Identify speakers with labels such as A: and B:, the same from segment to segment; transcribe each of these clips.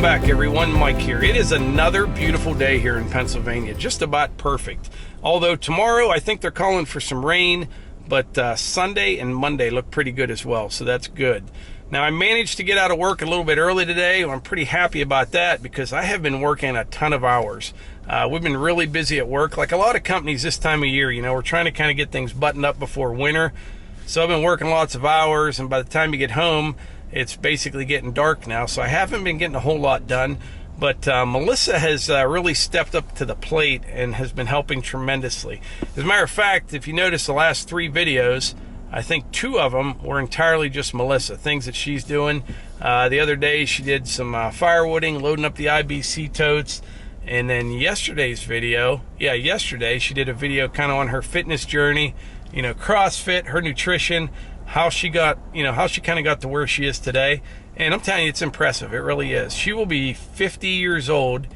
A: Welcome back, everyone. Mike here. It is another beautiful day here in Pennsylvania, just about perfect. Although tomorrow I think they're calling for some rain, but Sunday and Monday look pretty good as well, so that's good. Now, I managed to get out of work a little bit early today. I'm pretty happy about that because I have been working a ton of hours. We've been really busy at work, like a lot of companies this time of year. You know, we're trying to kind of get things buttoned up before winter. So I've been working lots of hours, and by the time you get home, it's basically getting dark now. So I haven't been getting a whole lot done. But Melissa has really stepped up to the plate and has been helping tremendously. As a matter of fact, if you notice the last 3 videos, I think 2 of them were entirely just Melissa, things that she's doing. The other day she did some firewooding, loading up the IBC totes. And then yesterday's video, yesterday she did a video kind of on her fitness journey, you know, CrossFit, her nutrition, how she got, you know, how she kind of got to where she is today. And I'm telling you, it's impressive. It really is. She will be 50 years old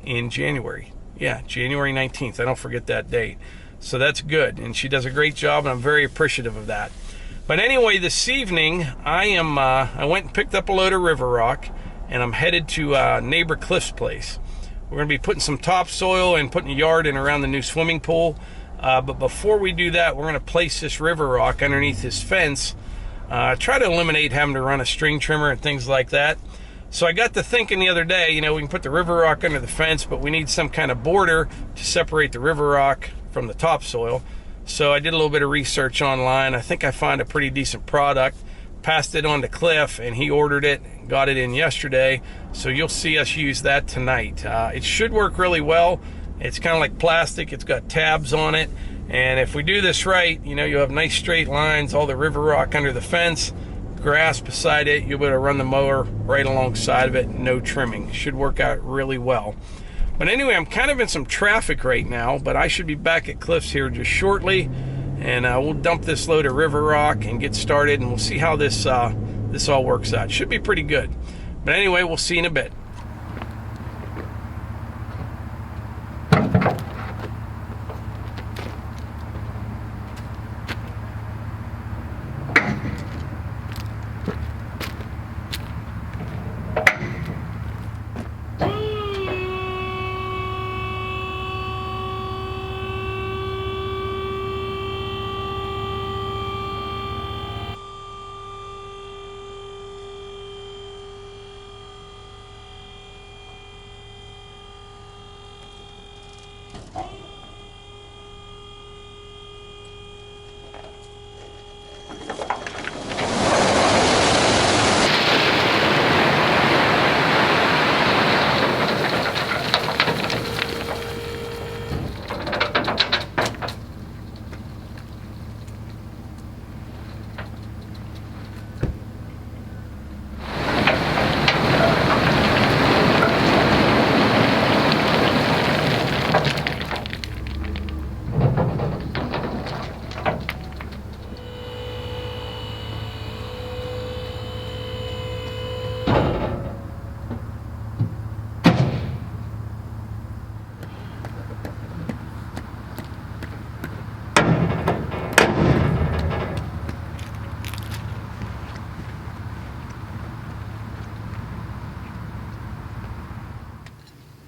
A: in January. Yeah, January 19th. I don't forget that date. So that's good. And she does a great job, and I'm very appreciative of that. But anyway, this evening, I went and picked up a load of river rock, and I'm headed to neighbor Cliff's place. We're going to be putting some topsoil and putting a yard in around the new swimming pool. But before we do that, we're going to place this river rock underneath his fence. Try to eliminate having to run a string trimmer and things like that. So I got to thinking the other day, you know, we can put the river rock under the fence, but we need some kind of border to separate the river rock from the topsoil. So I did a little bit of research online. I think I found a pretty decent product. Passed it on to Cliff, and he ordered it, got it in yesterday. So you'll see us use that tonight. It should work really well. It's kind of like plastic. It's got tabs on it. And if we do this right, you know, you'll have nice straight lines, all the river rock under the fence, grass beside it. You'll be able to run the mower right alongside of it, no trimming. Should work out really well. But anyway, I'm kind of in some traffic right now, but I should be back at Cliff's here just shortly. And we'll dump this load of river rock and get started, and we'll see how this all works out. Should be pretty good. But anyway, we'll see you in a bit.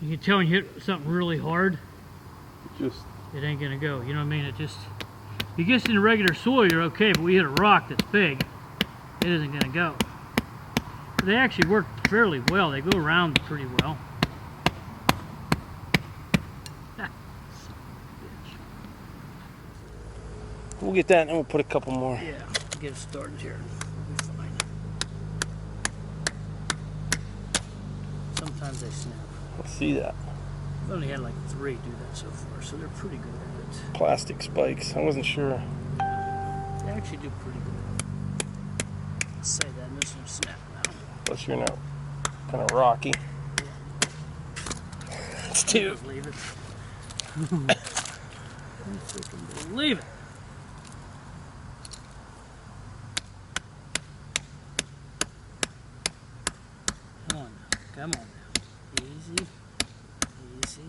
B: You can tell when you hit something really hard,
A: Just
B: it ain't gonna go. You know what I mean? It just, if you get in the regular soil, you're okay, but we hit a rock that's big, it isn't gonna go. They actually work fairly well. They go around pretty well.
A: we'll get that, and we'll put a couple more.
B: Yeah, get it started here. We'll be fine. Sometimes they snap.
A: Let's see that.
B: I've only had like 3 do that so far, so they're pretty good at it.
A: Plastic spikes. I wasn't sure.
B: They actually do pretty good. Let's say that, and this one snap now.
A: Plus you're not kind of rocky. It's 2.
B: Believe it. I freaking believe it. Come on now. Come on now. Easy. Easy.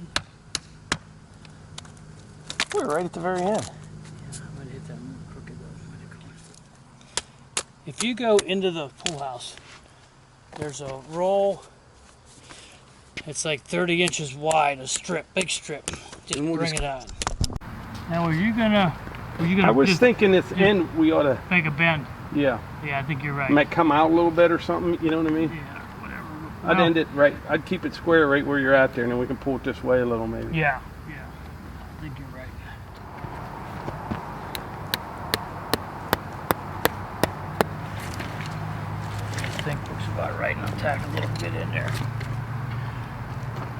A: We're right at the very end.
B: Yeah, I'm going to hit that crooked road. If you go into the pool house, there's a roll It's like 30 inches wide, a strip, big strip. Just bring it on. Now, were you gonna
A: I was thinking this end we ought to
B: make a bend.
A: Yeah.
B: Yeah, I think you're right.
A: Might come out a little bit or something, you know what I mean?
B: Yeah, whatever.
A: I'd end it right. I'd keep it square right where you're at there, and then we can pull it this way a little maybe.
B: Yeah, yeah. I think you're right. I think looks about right, and I'll tack a little bit in there.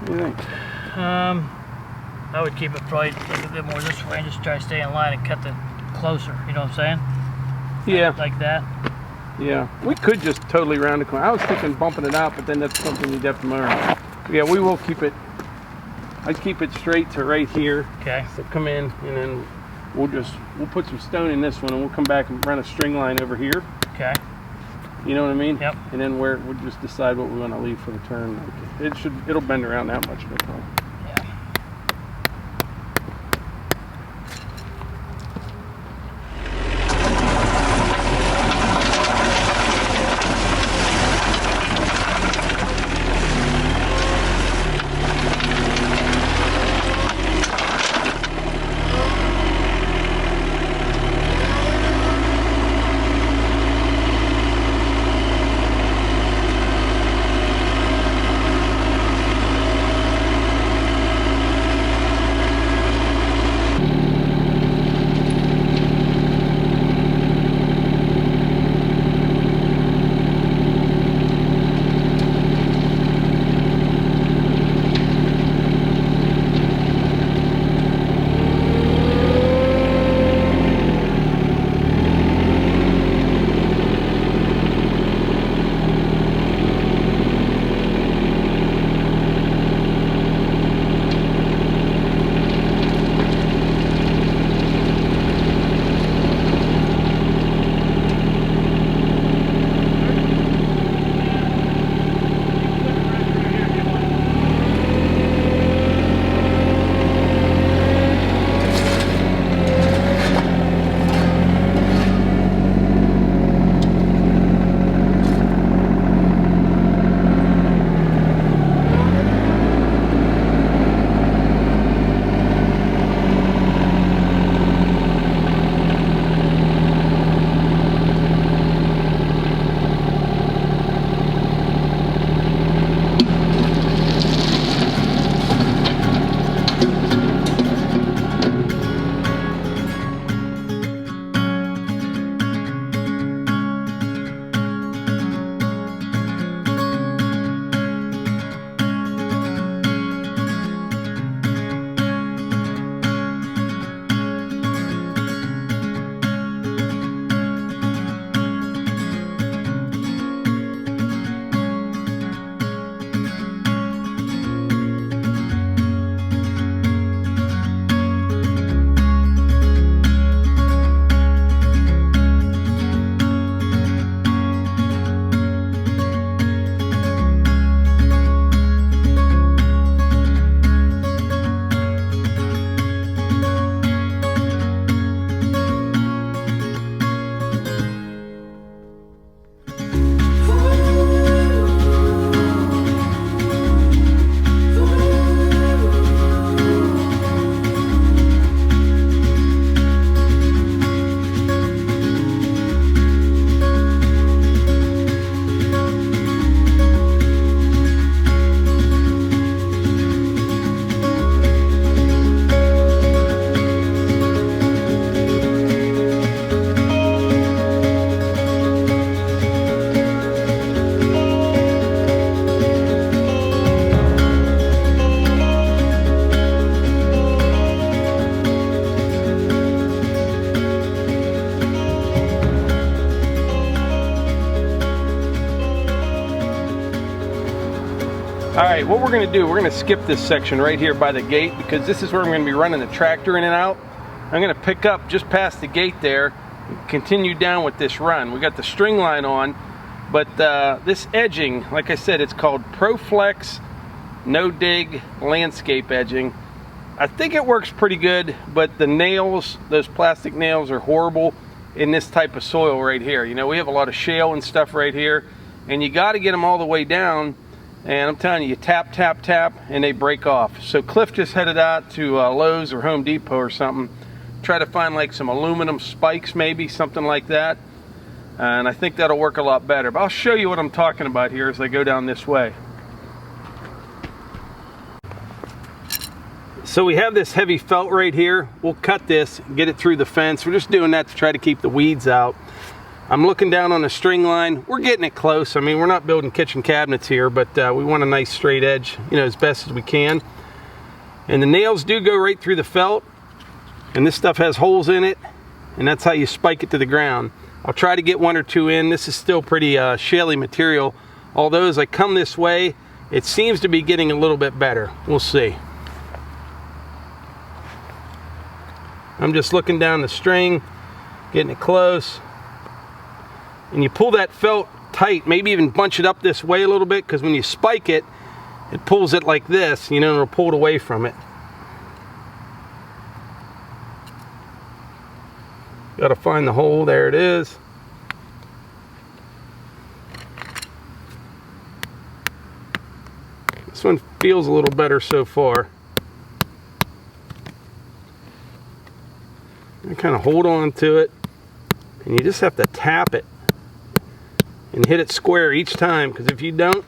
A: What do you think?
B: I would keep it probably a little bit more this way and just try to stay in line and cut the closer. You know what I'm saying?
A: Yeah.
B: Like that.
A: Yeah. We could just totally round the corner. I was thinking bumping it out, but then that's something you'd have to learn. Yeah, we will keep it. I'd keep it straight to right here.
B: Okay.
A: So come in, and then we'll put some stone in this one, and we'll come back and run a string line over here.
B: Okay.
A: You know what I mean?
B: Yep.
A: And then we'll just decide what we want to leave for the turn. It'll bend around that much, no problem.
B: Yeah.
A: All right, what we're gonna do, we're gonna skip this section right here by the gate because this is where I'm gonna be running the tractor in and out. I'm gonna pick up just past the gate there and continue down with this run. We got the string line on, but this edging, like I said, it's called ProFlex No Dig Landscape Edging. I think it works pretty good, but the nails, those plastic nails, are horrible in this type of soil right here. You know, we have a lot of shale and stuff right here, and you got to get them all the way down And I'm telling you, you tap, tap, tap, and they break off. So Cliff just headed out to Lowe's or Home Depot or something. Try to find like some aluminum spikes, maybe, something like that. And I think that'll work a lot better. But I'll show you what I'm talking about here as I go down this way. So we have this heavy felt right here. We'll cut this, get it through the fence. We're just doing that to try to keep the weeds out. I'm looking down on the string line. We're getting it close. I mean, we're not building kitchen cabinets here, but we want a nice straight edge, you know, as best as we can. And the nails do go right through the felt, and this stuff has holes in it, and that's how you spike it to the ground. I'll try to get 1 or 2 in. This is still pretty shaly material, although as I come this way, it seems to be getting a little bit better. We'll see. I'm just looking down the string, getting it close. And you pull that felt tight, maybe even bunch it up this way a little bit, because when you spike it, it pulls it like this, you know, and it'll pull it away from it. Got to find the hole. There it is. This one feels a little better so far. You kind of hold on to it, and you just have to tap it and hit it square each time, because if you don't,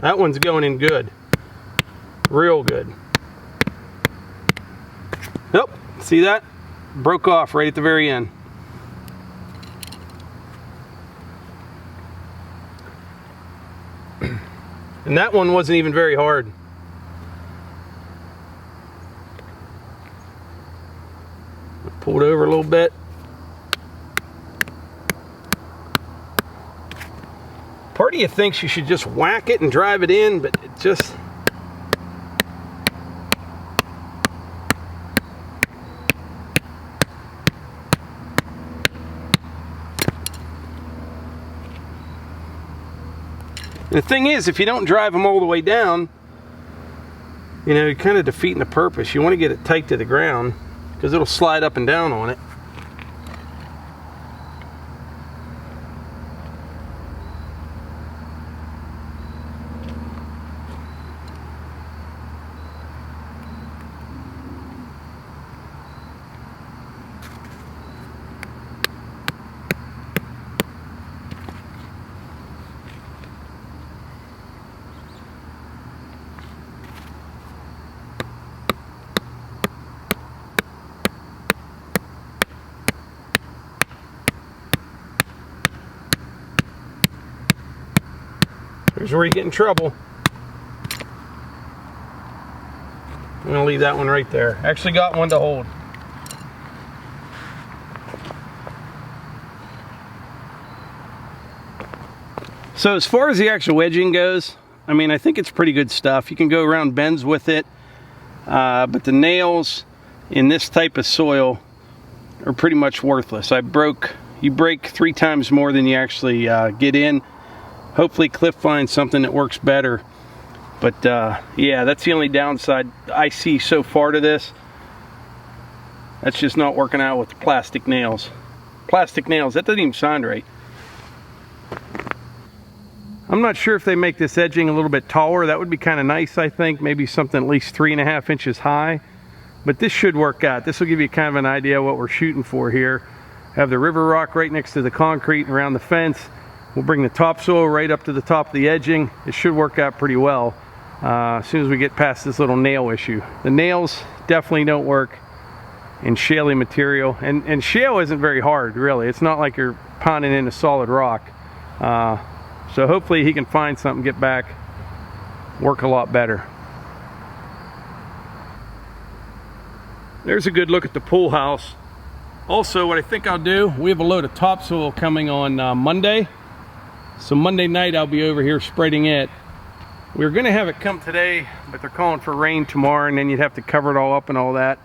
A: that one's going in good, real good. Nope, see that? Broke off right at the very end. And that one wasn't even very hard. Pull it over a little bit. Part of you thinks you should just whack it and drive it in, but it just... And the thing is, if you don't drive them all the way down, you know, you're kind of defeating the purpose. You want to get it tight to the ground, because it'll slide up and down on it. Here's where you get in trouble. I'm gonna leave that one right there. Actually got one to hold. So as far as the actual wedging goes, I mean, I think it's pretty good stuff. You can go around bends with it, but the nails in this type of soil are pretty much worthless. You break 3 times more than you actually get in. Hopefully Cliff finds something that works better. But yeah, that's the only downside I see so far to this. That's just not working out with the plastic nails. Plastic nails, that doesn't even sound right. I'm not sure if they make this edging a little bit taller. That would be kind of nice, I think. Maybe something at least 3.5 inches high. But this should work out. This will give you kind of an idea of what we're shooting for here. Have the river rock right next to the concrete and around the fence. We'll bring the topsoil right up to the top of the edging. It should work out pretty well as soon as we get past this little nail issue. The nails definitely don't work in shaly material. And shale isn't very hard, really. It's not like you're pounding in a solid rock. So hopefully he can find something, get back, work a lot better. There's a good look at the pool house. Also, what I think I'll do, we have a load of topsoil coming on Monday. So Monday night I'll be over here spreading it. We were gonna have it come today, but they're calling for rain tomorrow, and then you'd have to cover it all up and all that.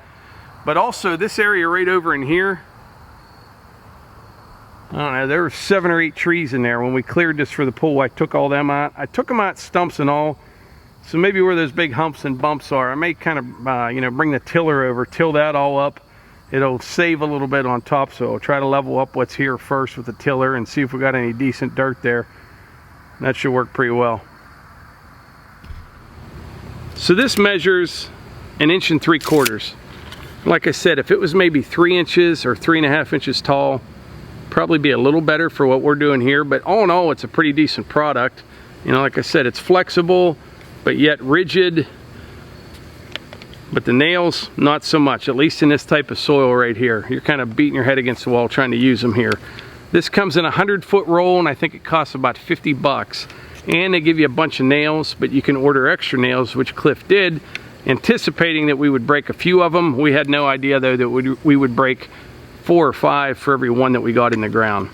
A: But also this area right over in here, I don't know, there were 7 or 8 trees in there. When we cleared this for the pool, I took all them out. I took them out stumps and all. So maybe where those big humps and bumps are, I may kind of, you know, bring the tiller over, till that all up, it'll save a little bit on topsoil. Try to level up what's here first with the tiller and see if we got any decent dirt there. That should work pretty well. So this measures 1 3/4 inches. Like I said, if it was maybe 3 inches or 3.5 inches tall, probably be a little better for what we're doing here, but all in all, it's a pretty decent product. You know, like I said, it's flexible, but yet rigid. But the nails, not so much, at least in this type of soil right here. You're kind of beating your head against the wall trying to use them here. This comes in a 100-foot roll, and I think it costs about 50 bucks. And they give you a bunch of nails, but you can order extra nails, which Cliff did, anticipating that we would break a few of them. We had no idea, though, that we would break 4 or 5 for every one that we got in the ground.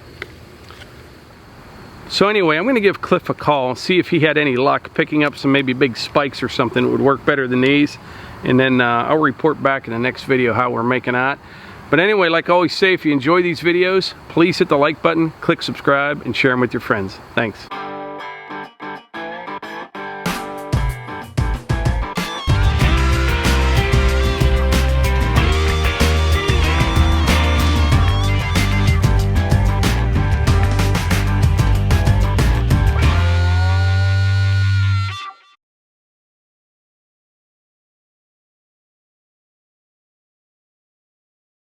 A: So anyway, I'm going to give Cliff a call, see if he had any luck picking up some maybe big spikes or something that would work better than these. And then I'll report back in the next video how we're making that. But anyway, like I always say, if you enjoy these videos, please hit the like button, click subscribe, and share them with your friends. Thanks.